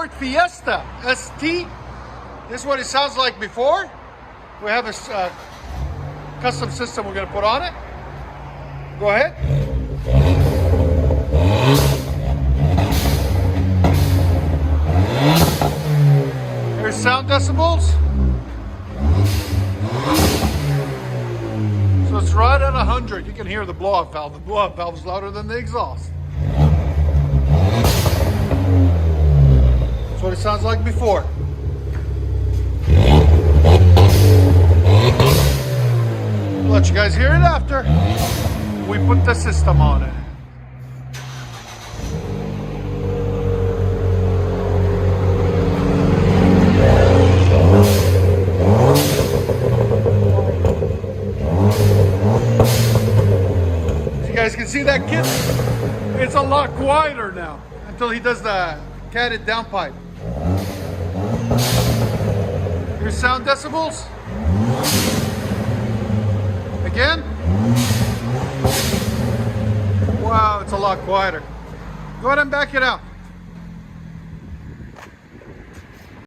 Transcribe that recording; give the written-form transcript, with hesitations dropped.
Ford Fiesta ST. This is what it sounds like before. We have a custom system we're going to put on it. Go ahead. Here's sound decibels. So it's right at 100. You can hear the blow-off valve. The blow-off valve is louder than the exhaust. That's what it sounds like before. I'll let you guys hear it after we put the system on it. You guys can see that kit. It's a lot quieter now until he does the catted downpipe. Here's sound decibels. Again. Wow, it's a lot quieter. Go ahead and back it out.